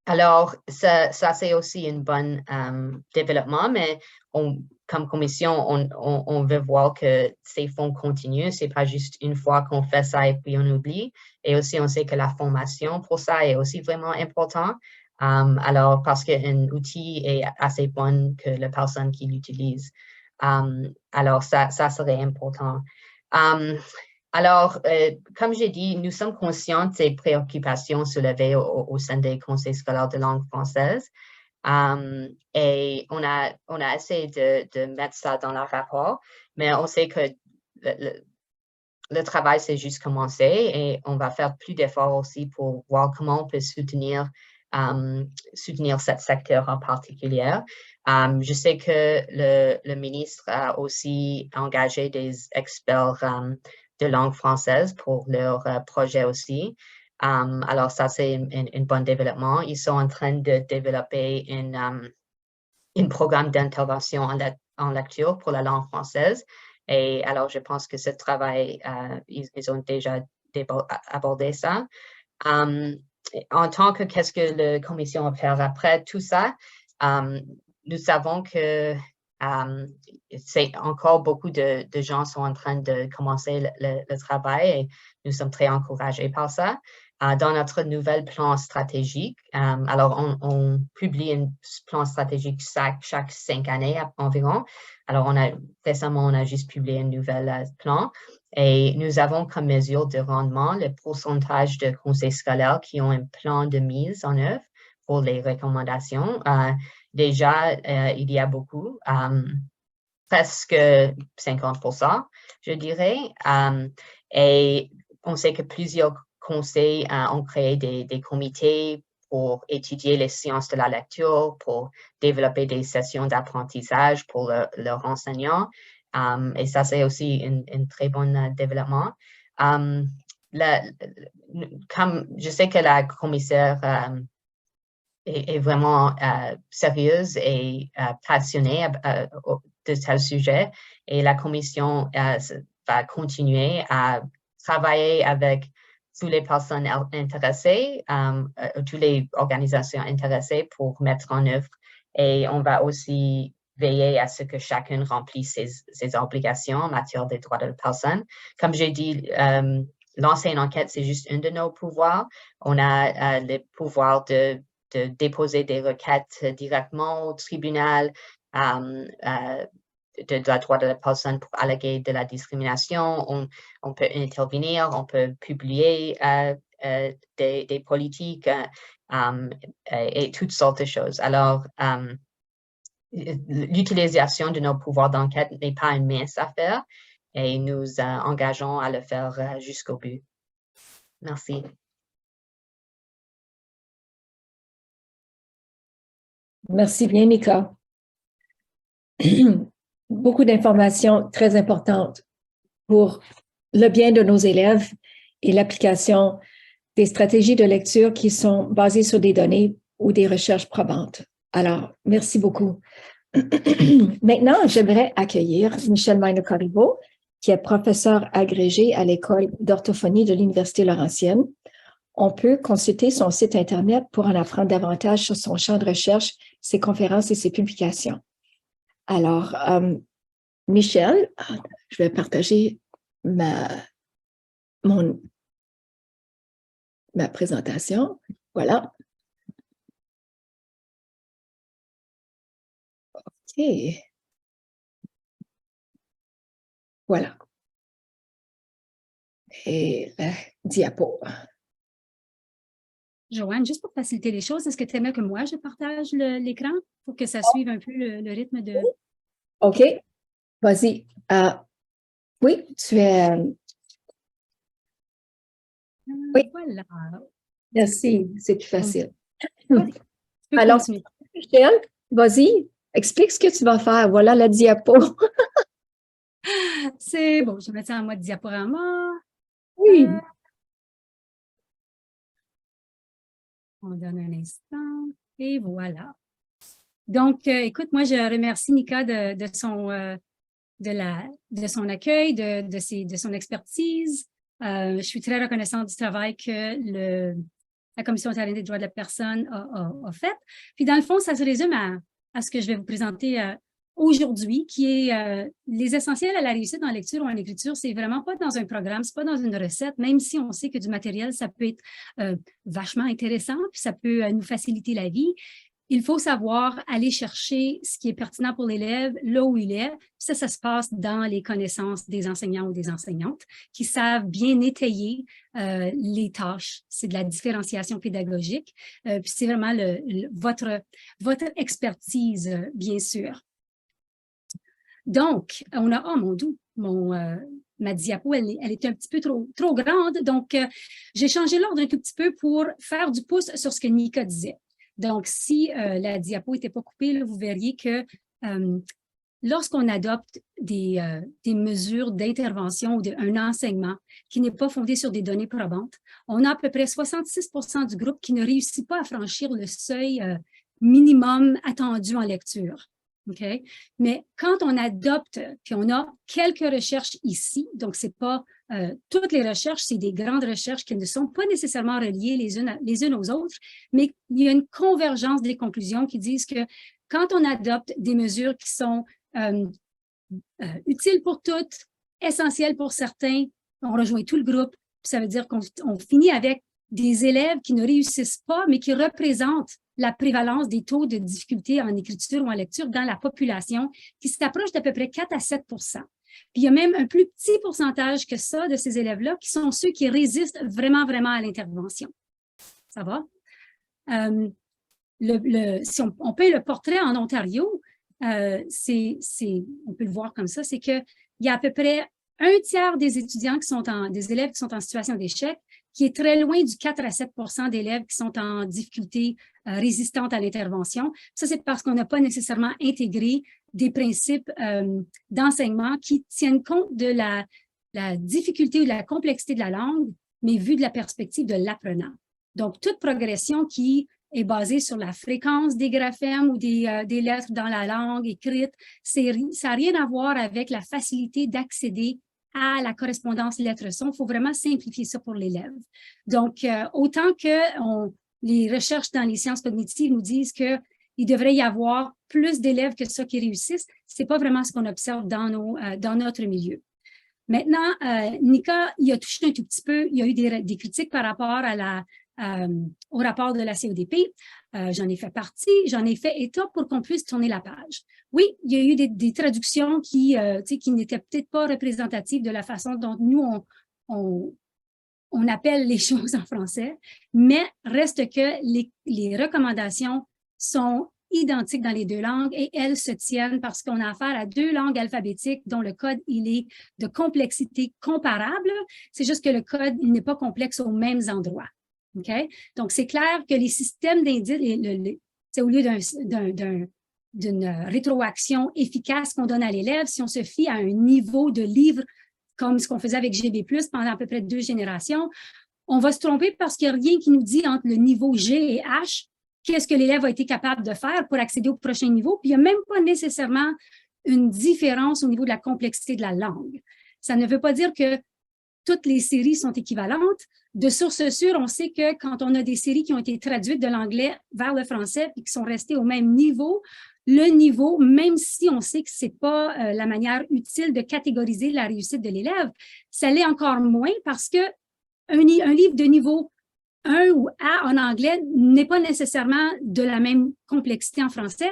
Speaker 2: Alors, ça c'est aussi un bon développement, mais comme commission, on veut voir que ces fonds continuent. Ce n'est pas juste une fois qu'on fait ça et puis on oublie. Et aussi, on sait que la formation pour ça est aussi vraiment important. Alors, parce qu'un outil est assez bon que la personne qui l'utilise. Alors, ça serait important. Alors, comme j'ai dit, nous sommes conscients de ces préoccupations soulevées au sein des conseils scolaires de langue française. Et on a essayé de mettre ça dans le rapport, mais on sait que le travail s'est juste commencé et on va faire plus d'efforts aussi pour voir comment on peut soutenir ce secteur en particulier. Je sais que le ministre a aussi engagé des experts de langue française pour leur projet aussi. Alors, ça, c'est un bon développement. Ils sont en train de développer un programme d'intervention en lecture pour la langue française. Et alors, je pense que ce travail, ils ont déjà abordé ça. En tant que qu'est-ce que la commission va faire après tout ça, nous savons que c'est encore beaucoup de gens sont en train de commencer le travail et nous sommes très encouragés par ça. Dans notre nouvel plan stratégique, alors on publie un plan stratégique chaque 5 années environ. Alors récemment, on a juste publié un nouvel plan et nous avons comme mesure de rendement le pourcentage de conseils scolaires qui ont un plan de mise en œuvre pour les recommandations. Déjà, il y a beaucoup, presque 50%, je dirais. Et on sait que plusieurs conseils ont créé des comités pour étudier les sciences de la lecture, pour développer des sessions d'apprentissage pour leurs enseignants. Et ça, c'est aussi un très bon développement. Comme je sais que la commissaire est vraiment sérieuse et passionnée de tel sujet, et la commission va continuer à travailler avec toutes les personnes intéressées, toutes les organisations intéressées pour mettre en œuvre, et on va aussi veiller à ce que chacun remplisse ses obligations en matière des droits de la personne. Comme j'ai dit, lancer une enquête, c'est juste un de nos pouvoirs. On a le pouvoir de déposer des requêtes directement au tribunal de la droit de la personne pour alléguer de la discrimination. On peut intervenir, on peut publier des politiques et toutes sortes de choses. Alors, l'utilisation de nos pouvoirs d'enquête n'est pas une mince affaire, et nous engageons à le faire jusqu'au but. Merci.
Speaker 1: Merci bien, Mika. Beaucoup d'informations très importantes pour le bien de nos élèves et l'application des stratégies de lecture qui sont basées sur des données ou des recherches probantes. Alors, merci beaucoup. Maintenant, j'aimerais accueillir Michel Maino-Corriveau, qui est professeur agrégé à l'École d'orthophonie de l'Université Laurentienne. On peut consulter son site Internet pour en apprendre davantage sur son champ de recherche, ses conférences et ses publications. Alors, Michel, je vais partager ma présentation. Voilà. OK. Voilà. Et la diapo.
Speaker 3: Joanne, juste pour faciliter les choses, est-ce que tu aimerais que moi, je partage l'écran pour que ça suive un peu le rythme de…
Speaker 1: OK. Vas-y. Oui, tu es… Oui.
Speaker 3: Voilà.
Speaker 1: Merci, c'est plus facile.
Speaker 3: Oui.
Speaker 1: Alors, Michel, vas-y, explique ce que tu vas faire. Voilà la diapo.
Speaker 3: C'est bon, je vais mettre ça en mode diaporama.
Speaker 1: Oui.
Speaker 3: On donne un instant. Et voilà. Donc, écoute, moi, je remercie Nika de son accueil, de son expertise. Je suis très reconnaissante du travail que la Commission ontarienne des droits de la personne a fait. Puis, dans le fond, ça se résume à ce que je vais vous présenter aujourd'hui, qui est les essentiels à la réussite en lecture ou en écriture. C'est vraiment pas dans un programme, c'est pas dans une recette, même si on sait que du matériel, ça peut être vachement intéressant, puis ça peut nous faciliter la vie. Il faut savoir aller chercher ce qui est pertinent pour l'élève là où il est. Ça se passe dans les connaissances des enseignants ou des enseignantes qui savent bien étayer les tâches. C'est de la différenciation pédagogique. Puis c'est vraiment votre expertise, bien sûr. Donc, on a, oh mon Dieu, ma diapo, elle est un petit peu trop grande. Donc, j'ai changé l'ordre un tout petit peu pour faire du pouce sur ce que Nika disait. Donc, si la diapo n'était pas coupée, là, vous verriez que lorsqu'on adopte des mesures d'intervention ou un enseignement qui n'est pas fondé sur des données probantes, on a à peu près 66% du groupe qui ne réussit pas à franchir le seuil minimum attendu en lecture. Okay? Mais quand on adopte, puis on a quelques recherches ici, donc c'est pas toutes les recherches, c'est des grandes recherches qui ne sont pas nécessairement reliées les unes aux autres, mais il y a une convergence des conclusions qui disent que quand on adopte des mesures qui sont utiles pour toutes, essentielles pour certains, on rejoint tout le groupe, puis ça veut dire qu'on finit avec des élèves qui ne réussissent pas, mais qui représentent la prévalence des taux de difficulté en écriture ou en lecture dans la population, qui s'approche d'à peu près 4 à 7 %. Puis il y a même un plus petit pourcentage que ça de ces élèves-là qui sont ceux qui résistent vraiment, vraiment à l'intervention. Ça va? si on peint le portrait en Ontario, on peut le voir comme ça, c'est qu'il y a à peu près un tiers des étudiants des élèves qui sont en situation d'échec, qui est très loin du 4 à 7 d'élèves qui sont en difficulté résistante à l'intervention. Ça, c'est parce qu'on n'a pas nécessairement intégré des principes d'enseignement qui tiennent compte de la difficulté ou de la complexité de la langue, mais vu de la perspective de l'apprenant. Donc, toute progression qui est basée sur la fréquence des graphèmes ou des lettres dans la langue écrite, ça n'a rien à voir avec la facilité d'accéder à la correspondance lettres-son. Il faut vraiment simplifier ça pour l'élève. Donc, autant que les recherches dans les sciences cognitives nous disent qu'il devrait y avoir plus d'élèves que ça qui réussissent, ce n'est pas vraiment ce qu'on observe dans notre milieu. Maintenant, Nika, il a touché un tout petit peu, il y a eu des critiques par rapport au rapport de la CEDP. J'en ai fait partie, j'en ai fait état pour qu'on puisse tourner la page. Oui, il y a eu des traductions qui n'étaient peut-être pas représentatives de la façon dont nous, on appelle les choses en français, mais reste que les recommandations sont identiques dans les deux langues et elles se tiennent parce qu'on a affaire à deux langues alphabétiques dont le code, il est de complexité comparable. C'est juste que le code, il n'est pas complexe aux mêmes endroits. Okay? Donc, c'est clair que les systèmes d'indices, au lieu d'une rétroaction efficace qu'on donne à l'élève, si on se fie à un niveau de livre comme ce qu'on faisait avec GB+, pendant à peu près 2 générations, on va se tromper parce qu'il n'y a rien qui nous dit entre le niveau G et H qu'est-ce que l'élève a été capable de faire pour accéder au prochain niveau. Puis il n'y a même pas nécessairement une différence au niveau de la complexité de la langue. Ça ne veut pas dire que toutes les séries sont équivalentes. De source sûre, on sait que quand on a des séries qui ont été traduites de l'anglais vers le français et qui sont restées au même niveau, le niveau, même si on sait que ce n'est pas la manière utile de catégoriser la réussite de l'élève, ça l'est encore moins parce qu'un livre de niveau 1 ou A en anglais n'est pas nécessairement de la même complexité en français.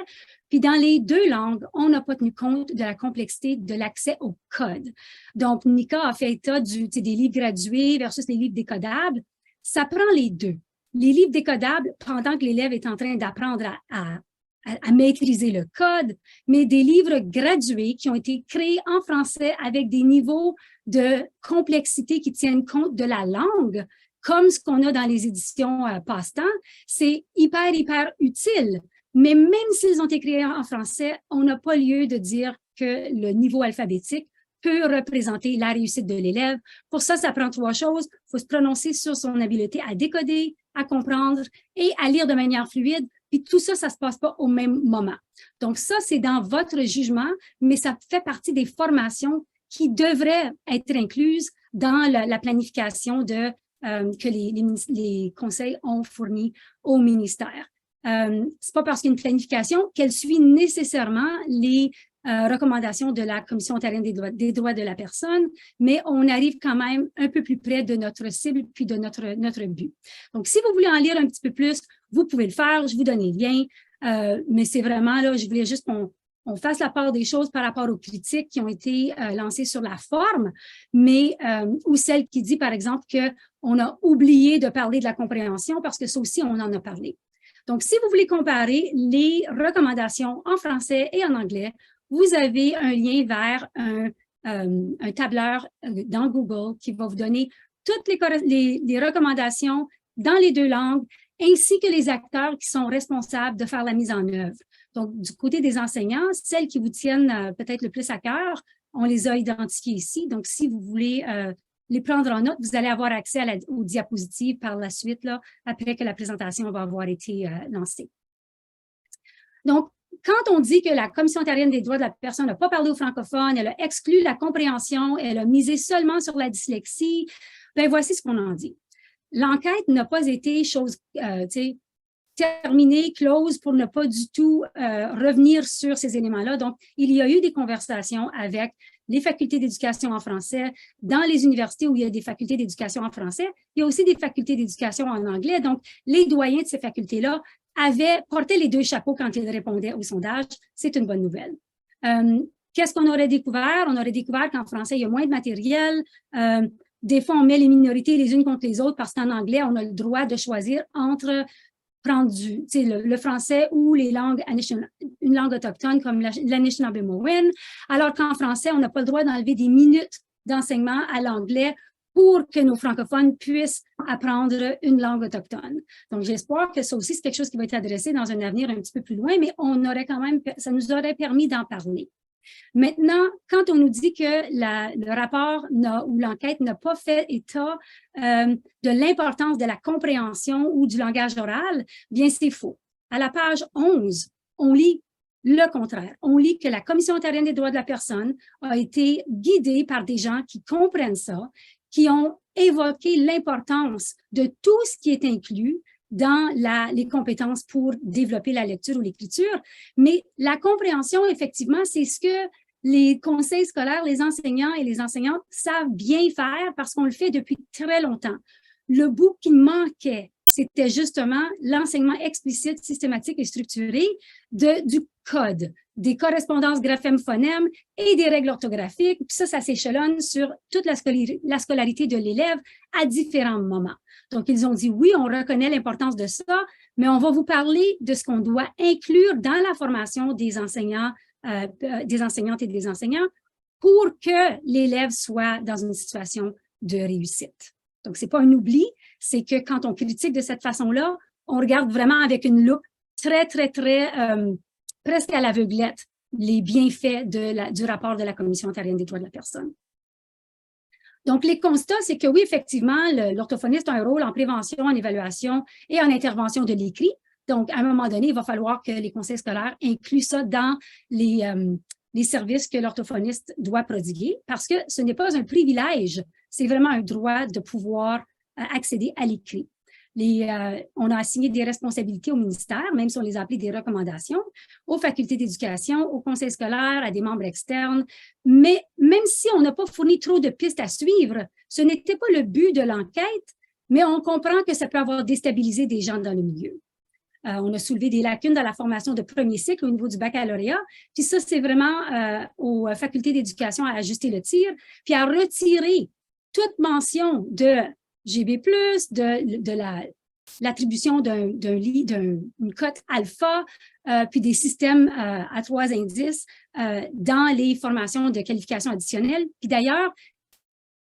Speaker 3: Puis dans les deux langues, on n'a pas tenu compte de la complexité de l'accès au code. Donc, Nika a fait état des livres gradués versus les livres décodables. Ça prend les deux. Les livres décodables, pendant que l'élève est en train d'apprendre à maîtriser le code, mais des livres gradués qui ont été créés en français avec des niveaux de complexité qui tiennent compte de la langue, comme ce qu'on a dans les éditions Passe-Temps, c'est hyper utile. Mais même s'ils ont été créés en français, on n'a pas lieu de dire que le niveau alphabétique peut représenter la réussite de l'élève. Pour ça, ça prend 3 choses. Il faut se prononcer sur son habileté à décoder, à comprendre et à lire de manière fluide. Puis tout ça, ça ne se passe pas au même moment. Donc ça, c'est dans votre jugement, mais ça fait partie des formations qui devraient être incluses dans la planification que les conseils ont fourni au ministère. C'est pas parce qu'il y a une planification qu'elle suit nécessairement les recommandations de la Commission ontarienne des droits de la personne, mais on arrive quand même un peu plus près de notre cible puis de notre but. Donc, si vous voulez en lire un petit peu plus, vous pouvez le faire, je vous donne les liens, mais c'est vraiment là, je voulais juste qu'on fasse la part des choses par rapport aux critiques qui ont été lancées sur la forme, mais ou celle qui dit, par exemple, qu'on a oublié de parler de la compréhension parce que ça aussi, on en a parlé. Donc, si vous voulez comparer les recommandations en français et en anglais, vous avez un lien vers un tableur dans Google qui va vous donner toutes les recommandations dans les deux langues, ainsi que les acteurs qui sont responsables de faire la mise en œuvre. Donc, du côté des enseignants, celles qui vous tiennent peut-être le plus à cœur, on les a identifiées ici. Donc, si vous voulez les prendre en note, vous allez avoir accès aux diapositives par la suite, là, après que la présentation va avoir été lancée. Donc, quand on dit que la Commission ontarienne des droits de la personne n'a pas parlé aux francophones, elle a exclu la compréhension, elle a misé seulement sur la dyslexie, bien, voici ce qu'on en dit. L'enquête n'a pas été terminée, close, pour ne pas du tout revenir sur ces éléments-là. Donc, il y a eu des conversations avec les facultés d'éducation en français, dans les universités où il y a des facultés d'éducation en français, il y a aussi des facultés d'éducation en anglais. Donc, les doyens de ces facultés-là avaient porté les deux chapeaux quand ils répondaient au sondage. C'est une bonne nouvelle. Qu'est-ce qu'on aurait découvert? On aurait découvert qu'en français, il y a moins de matériel. Des fois, on met les minorités les unes contre les autres parce qu'en anglais, on a le droit de choisir entre prendre le français ou les langues, une langue autochtone comme l'Anishinaabe-Mowin, alors qu'en français, on n'a pas le droit d'enlever des minutes d'enseignement à l'anglais pour que nos francophones puissent apprendre une langue autochtone. Donc, j'espère que ça aussi, c'est quelque chose qui va être adressé dans un avenir un petit peu plus loin, mais ça nous aurait permis d'en parler. Maintenant, quand on nous dit que le rapport ou l'enquête n'a pas fait état de l'importance de la compréhension ou du langage oral, bien, c'est faux. À la page 11, on lit le contraire. On lit que la Commission ontarienne des droits de la personne a été guidée par des gens qui comprennent ça, qui ont évoqué l'importance de tout ce qui est inclus dans les compétences pour développer la lecture ou l'écriture. Mais la compréhension, effectivement, c'est ce que les conseils scolaires, les enseignants et les enseignantes savent bien faire parce qu'on le fait depuis très longtemps. Le bout qui manquait, c'était justement l'enseignement explicite, systématique et structuré du code, des correspondances graphème-phonème et des règles orthographiques. Puis ça s'échelonne sur toute la scolarité de l'élève à différents moments. Donc, ils ont dit, oui, on reconnaît l'importance de ça, mais on va vous parler de ce qu'on doit inclure dans la formation des enseignants, des enseignantes et des enseignants pour que l'élève soit dans une situation de réussite. Donc, ce n'est pas un oubli, c'est que quand on critique de cette façon-là, on regarde vraiment avec une loupe très, presque à l'aveuglette, les bienfaits du rapport de la Commission ontarienne des droits de la personne. Donc, les constats, c'est que oui, effectivement, l'orthophoniste a un rôle en prévention, en évaluation et en intervention de l'écrit. Donc, à un moment donné, il va falloir que les conseils scolaires incluent ça dans les services que l'orthophoniste doit prodiguer parce que ce n'est pas un privilège, c'est vraiment un droit de pouvoir accéder à l'écrit. On a assigné des responsabilités au ministère, même si on les a appelées des recommandations, aux facultés d'éducation, aux conseils scolaires, à des membres externes. Mais même si on n'a pas fourni trop de pistes à suivre, ce n'était pas le but de l'enquête, mais on comprend que ça peut avoir déstabilisé des gens dans le milieu. On a soulevé des lacunes dans la formation de premier cycle au niveau du baccalauréat. Puis ça, c'est vraiment aux facultés d'éducation à ajuster le tir, puis à retirer toute mention de GB+, de l'attribution d'une cote alpha, puis des systèmes à 3 indices dans les formations de qualification additionnelle. Puis d'ailleurs,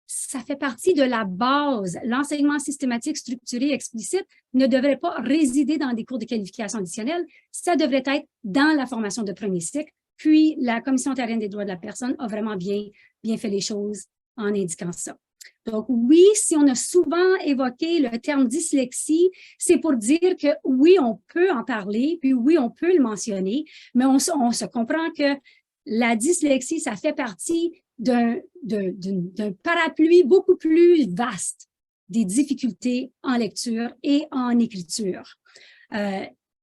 Speaker 3: ça fait partie de la base. L'enseignement systématique, structuré, explicite ne devrait pas résider dans des cours de qualification additionnelle. Ça devrait être dans la formation de premier cycle. Puis, la Commission ontarienne des droits de la personne a vraiment bien fait les choses en indiquant ça. Donc, oui, si on a souvent évoqué le terme dyslexie, c'est pour dire que oui, on peut en parler, puis oui, on peut le mentionner, mais on se comprend que la dyslexie, ça fait partie d'un parapluie beaucoup plus vaste des difficultés en lecture et en écriture.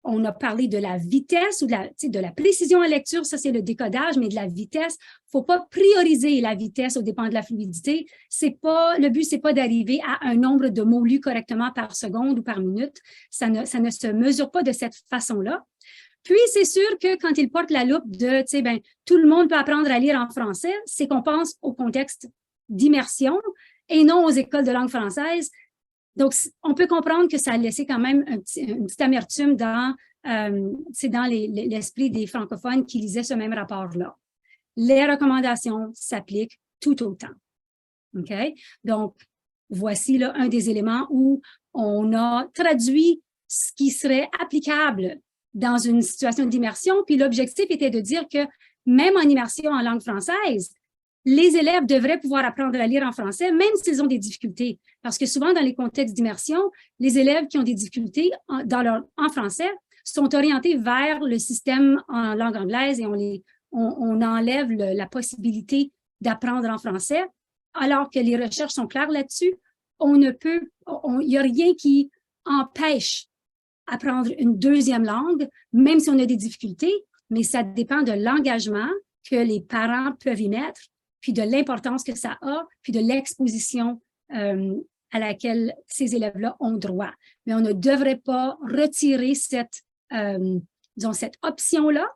Speaker 3: On a parlé de la vitesse ou de la précision en lecture, ça c'est le décodage, mais de la vitesse, il ne faut pas prioriser la vitesse au dépend de la fluidité. Le but, ce n'est pas d'arriver à un nombre de mots lus correctement par seconde ou par minute. Ça ne se mesure pas de cette façon-là. Puis, c'est sûr que quand il porte la loupe de, tout le monde peut apprendre à lire en français, c'est qu'on pense au contexte d'immersion et non aux écoles de langue française. Donc, on peut comprendre que ça a laissé quand même une petite amertume dans l'esprit des francophones qui lisaient ce même rapport-là. Les recommandations s'appliquent tout autant. OK? Donc, voici là, un des éléments où on a traduit ce qui serait applicable dans une situation d'immersion. Puis l'objectif était de dire que même en immersion en langue française, les élèves devraient pouvoir apprendre à lire en français, même s'ils ont des difficultés. Parce que souvent, dans les contextes d'immersion, les élèves qui ont des difficultés en français sont orientés vers le système en langue anglaise et on enlève la possibilité d'apprendre en français, alors que les recherches sont claires là-dessus. Il n'y a rien qui empêche apprendre une deuxième langue, même si on a des difficultés, mais ça dépend de l'engagement que les parents peuvent y mettre, puis de l'importance que ça a, puis de l'exposition à laquelle ces élèves-là ont droit. Mais on ne devrait pas retirer cette option-là,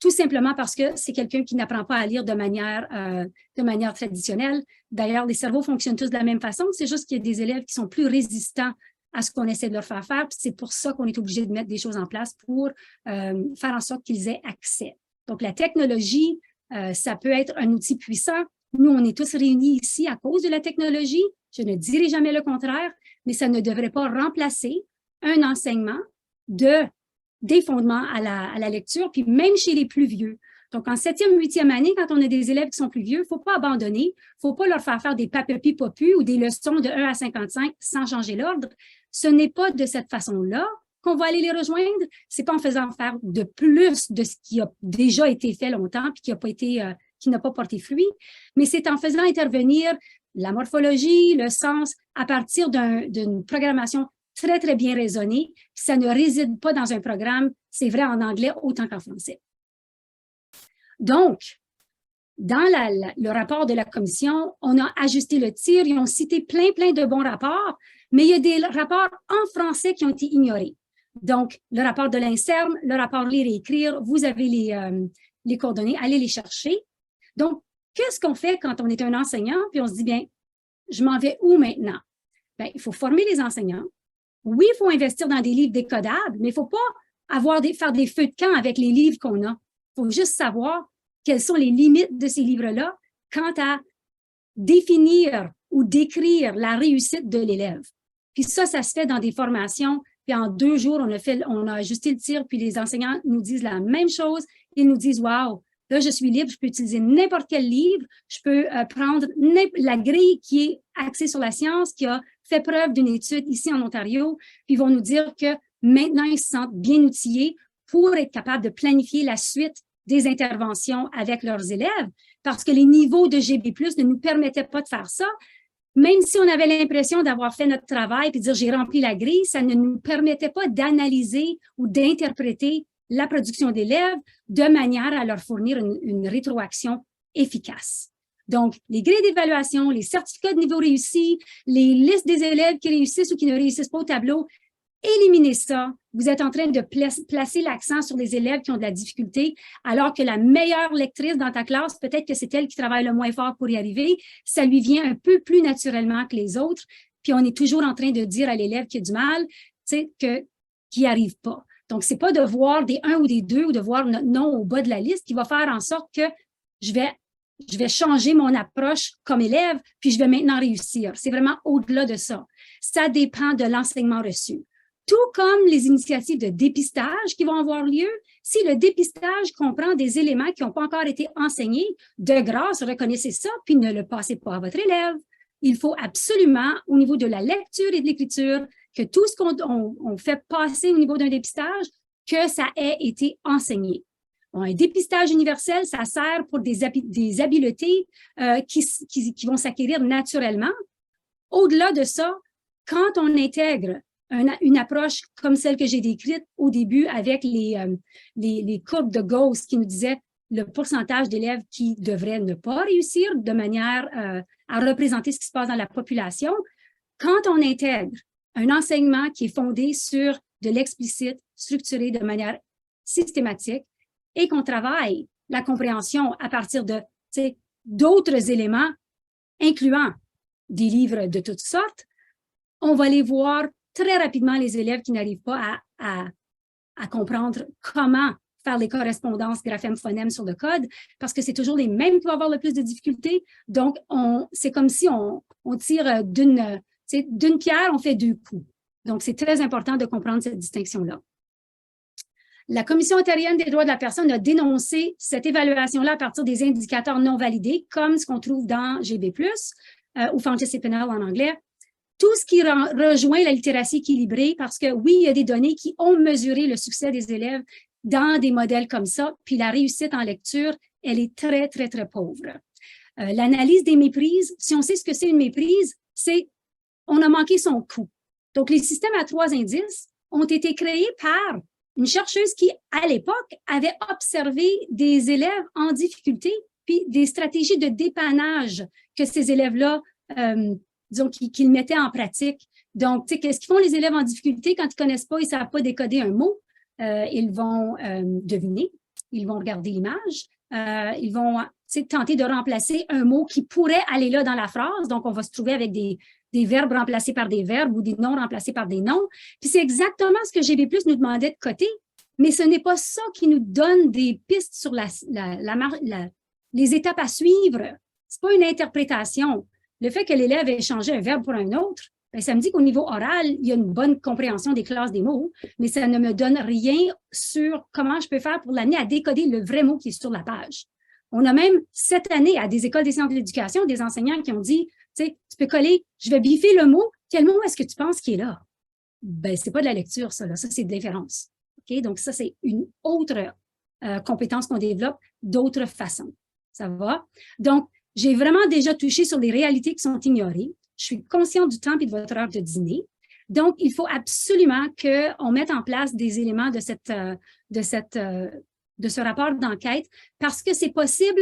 Speaker 3: tout simplement parce que c'est quelqu'un qui n'apprend pas à lire de manière traditionnelle. D'ailleurs, les cerveaux fonctionnent tous de la même façon, c'est juste qu'il y a des élèves qui sont plus résistants à ce qu'on essaie de leur faire faire. Puis c'est pour ça qu'on est obligé de mettre des choses en place pour faire en sorte qu'ils aient accès. Donc, la technologie, ça peut être un outil puissant. Nous, on est tous réunis ici à cause de la technologie. Je ne dirai jamais le contraire, mais ça ne devrait pas remplacer un enseignement des fondements à la lecture, puis même chez les plus vieux. Donc, en 7e, 8e année, quand on a des élèves qui sont plus vieux, il ne faut pas abandonner. Il ne faut pas leur faire des papepi-popu ou des leçons de 1 à 55 sans changer l'ordre. Ce n'est pas de cette façon-là qu'on va aller les rejoindre. Ce n'est pas en faisant faire de plus de ce qui a déjà été fait longtemps puis qui n'a pas porté fruit, mais c'est en faisant intervenir la morphologie, le sens, à partir d'une programmation très, très bien raisonnée. Ça ne réside pas dans un programme, c'est vrai en anglais autant qu'en français. Donc, dans le rapport de la commission, on a ajusté le tir, ils ont cité plein de bons rapports, mais il y a des rapports en français qui ont été ignorés. Donc, le rapport de l'INSERM, le rapport Lire et écrire, vous avez les coordonnées, allez les chercher. Donc, qu'est-ce qu'on fait quand on est un enseignant, puis on se dit, bien, je m'en vais où maintenant? Bien, il faut former les enseignants. Oui, il faut investir dans des livres décodables, mais il ne faut pas faire des feux de camp avec les livres qu'on a. Il faut juste savoir quelles sont les limites de ces livres-là quant à définir ou décrire la réussite de l'élève. Puis ça se fait dans des formations. Puis en 2 jours, on a ajusté le tir, puis les enseignants nous disent la même chose. Ils nous disent, wow, là, je suis libre, je peux utiliser n'importe quel livre, je peux prendre la grille qui est axée sur la science, qui a fait preuve d'une étude ici en Ontario, puis ils vont nous dire que maintenant, ils se sentent bien outillés pour être capables de planifier la suite des interventions avec leurs élèves, parce que les niveaux de GB+, ne nous permettaient pas de faire ça. Même si on avait l'impression d'avoir fait notre travail et de dire j'ai rempli la grille, ça ne nous permettait pas d'analyser ou d'interpréter la production d'élèves de manière à leur fournir une rétroaction efficace. Donc, les grilles d'évaluation, les certificats de niveau réussi, les listes des élèves qui réussissent ou qui ne réussissent pas au tableau, éliminez ça. Vous êtes en train de placer l'accent sur les élèves qui ont de la difficulté, alors que la meilleure lectrice dans ta classe, peut-être que c'est elle qui travaille le moins fort pour y arriver, ça lui vient un peu plus naturellement que les autres, puis on est toujours en train de dire à l'élève qui a du mal, tu sais, qu'il n'y arrive pas. Donc, c'est pas de voir des 1 ou des 2 ou de voir notre nom au bas de la liste qui va faire en sorte que je vais changer mon approche comme élève, puis je vais maintenant réussir. C'est vraiment au-delà de ça. Ça dépend de l'enseignement reçu. Tout comme les initiatives de dépistage qui vont avoir lieu, si le dépistage comprend des éléments qui n'ont pas encore été enseignés, de grâce, reconnaissez ça, puis ne le passez pas à votre élève. Il faut absolument, au niveau de la lecture et de l'écriture, que tout ce qu'on fait passer au niveau d'un dépistage, que ça ait été enseigné. Bon, un dépistage universel, ça sert pour des habiletés qui vont s'acquérir naturellement. Au-delà de ça, quand on intègre une approche comme celle que j'ai décrite au début avec les courbes de Gauss qui nous disaient le pourcentage d'élèves qui devraient ne pas réussir de manière à représenter ce qui se passe dans la population, quand on intègre un enseignement qui est fondé sur de l'explicite, structuré de manière systématique et qu'on travaille la compréhension à partir de d'autres éléments, incluant des livres de toutes sortes, on va les voir très rapidement les élèves qui n'arrivent pas à comprendre comment faire les correspondances graphème-phonème sur le code, parce que c'est toujours les mêmes qui vont avoir le plus de difficultés. Donc, c'est comme si on tire d'une pierre, on fait 2 coups. Donc, c'est très important de comprendre cette distinction-là. La Commission ontarienne des droits de la personne a dénoncé cette évaluation-là à partir des indicateurs non validés, comme ce qu'on trouve dans GB+, ou Fountas et Pennell en anglais. Tout ce qui rejoint la littératie équilibrée, parce que oui, il y a des données qui ont mesuré le succès des élèves dans des modèles comme ça, puis la réussite en lecture, elle est très, très, très pauvre. L'analyse des méprises, si on sait ce que c'est une méprise, c'est on a manqué son coup. Donc, les systèmes à 3 indices ont été créés par une chercheuse qui, à l'époque, avait observé des élèves en difficulté, puis des stratégies de dépannage que ces élèves-là disons, qu'ils mettaient en pratique. Donc, tu sais, qu'est-ce qu'ils font les élèves en difficulté quand ils ne connaissent pas, ils ne savent pas décoder un mot? Ils vont deviner, ils vont regarder l'image, ils vont tenter de remplacer un mot qui pourrait aller là dans la phrase. Donc, on va se trouver avec des des verbes remplacés par des verbes ou des noms remplacés par des noms. Puis c'est exactement ce que GB+ nous demandait de coter, mais ce n'est pas ça qui nous donne des pistes sur les étapes à suivre. Ce n'est pas une interprétation. Le fait que l'élève ait changé un verbe pour un autre, bien, ça me dit qu'au niveau oral, il y a une bonne compréhension des classes des mots, mais ça ne me donne rien sur comment je peux faire pour l'amener à décoder le vrai mot qui est sur la page. On a même cette année, à des écoles des sciences de l'éducation, des enseignants qui ont dit, tu sais, tu peux coller, je vais biffer le mot, quel mot est-ce que tu penses qui est là? Ben, c'est pas de la lecture, ça, là. Ça, c'est de l'inférence. OK? Donc, ça, c'est une autre compétence qu'on développe d'autres façons. Ça va? Donc, j'ai vraiment déjà touché sur les réalités qui sont ignorées. Je suis consciente du temps et de votre heure de dîner. Donc, il faut absolument qu'on mette en place des éléments de ce rapport d'enquête parce que c'est possible,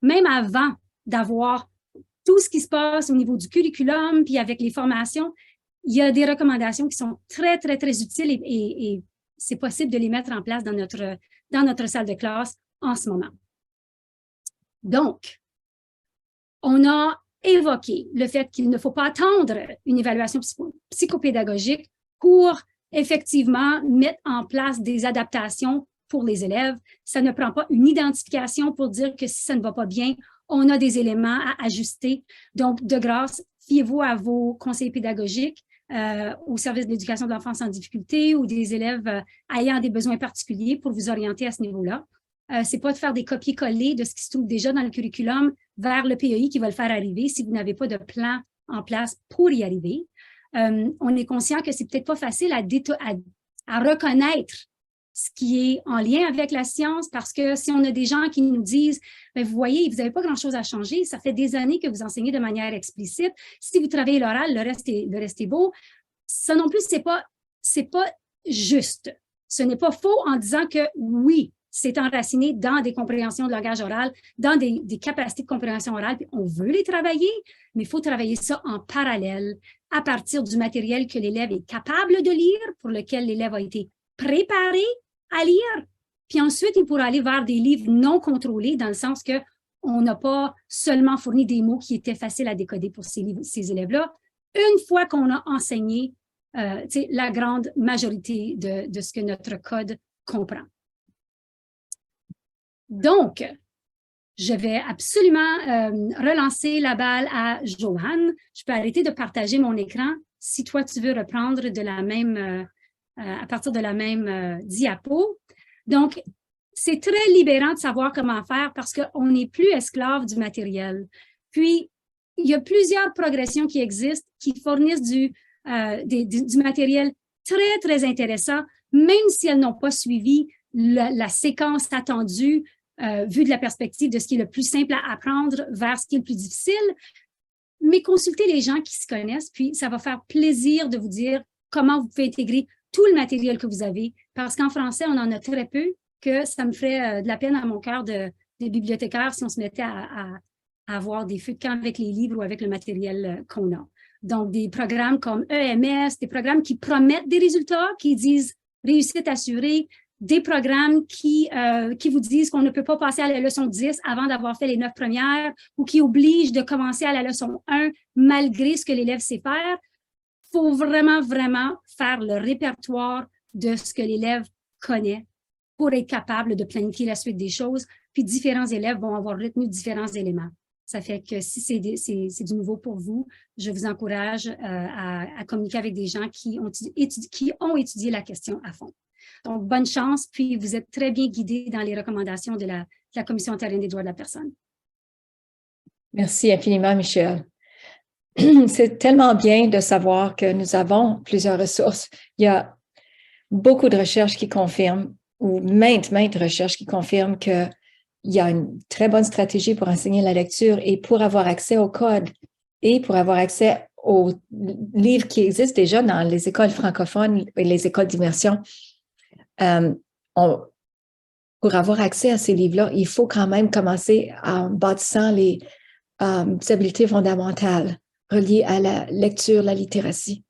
Speaker 3: même avant d'avoir tout ce qui se passe au niveau du curriculum, puis avec les formations, il y a des recommandations qui sont très, très, très utiles et c'est possible de les mettre en place dans notre salle de classe en ce moment. Donc, on a évoqué le fait qu'il ne faut pas attendre une évaluation psychopédagogique pour effectivement mettre en place des adaptations pour les élèves. Ça ne prend pas une identification pour dire que si ça ne va pas bien, on a des éléments à ajuster. Donc, de grâce, fiez-vous à vos conseillers pédagogiques, au service de l'éducation de l'enfance en difficulté ou des élèves ayant des besoins particuliers pour vous orienter à ce niveau-là. Ce n'est pas de faire des copier-coller de ce qui se trouve déjà dans le curriculum vers le PEI qui va le faire arriver si vous n'avez pas de plan en place pour y arriver. On est conscient que c'est peut-être pas facile à reconnaître ce qui est en lien avec la science parce que si on a des gens qui nous disent « Vous voyez, vous n'avez pas grand-chose à changer, ça fait des années que vous enseignez de manière explicite, si vous travaillez l'oral, le reste est beau », ça non plus, c'est pas juste. Ce n'est pas faux en disant que oui, c'est enraciné dans des compréhensions de langage oral, dans des capacités de compréhension orale, puis on veut les travailler, mais il faut travailler ça en parallèle à partir du matériel que l'élève est capable de lire, pour lequel l'élève a été préparé à lire. Puis ensuite, il pourra aller vers des livres non contrôlés, dans le sens qu'on n'a pas seulement fourni des mots qui étaient faciles à décoder pour ces élèves-là. Une fois qu'on a enseigné la grande majorité de ce que notre code comprend. Donc, je vais absolument relancer la balle à Joanne. Je peux arrêter de partager mon écran si toi, tu veux reprendre à partir de la même diapo. Donc, c'est très libérant de savoir comment faire parce qu'on n'est plus esclave du matériel. Puis, il y a plusieurs progressions qui existent qui fournissent du matériel très, très intéressant, même si elles n'ont pas suivi la séquence attendue vu de la perspective de ce qui est le plus simple à apprendre vers ce qui est le plus difficile. Mais consultez les gens qui se connaissent, puis ça va faire plaisir de vous dire comment vous pouvez intégrer tout le matériel que vous avez, parce qu'en français, on en a très peu, que ça me ferait de la peine à mon cœur de bibliothécaire si on se mettait à avoir des feux de camp avec les livres ou avec le matériel qu'on a. Donc, des programmes comme EMS, des programmes qui promettent des résultats, qui disent réussite assurée, des programmes qui vous disent qu'on ne peut pas passer à la leçon 10 avant d'avoir fait les 9 premières ou qui obligent de commencer à la leçon 1 malgré ce que l'élève sait faire. Il faut vraiment, vraiment faire le répertoire de ce que l'élève connaît pour être capable de planifier la suite des choses. Puis différents élèves vont avoir retenu différents éléments. Ça fait que si c'est du nouveau pour vous, je vous encourage à communiquer avec des gens qui ont étudié la question à fond. Donc, bonne chance, puis vous êtes très bien guidés dans les recommandations de la Commission ontarienne des droits de la personne.
Speaker 1: Merci infiniment, Michèle. C'est tellement bien de savoir que nous avons plusieurs ressources. Il y a beaucoup de recherches qui confirment, ou maintes recherches qui confirment qu'il y a une très bonne stratégie pour enseigner la lecture et pour avoir accès au code et pour avoir accès aux livres qui existent déjà dans les écoles francophones et les écoles d'immersion. Pour avoir accès à ces livres-là, il faut quand même commencer en bâtissant les habiletés fondamentales reliées à la lecture, la littératie.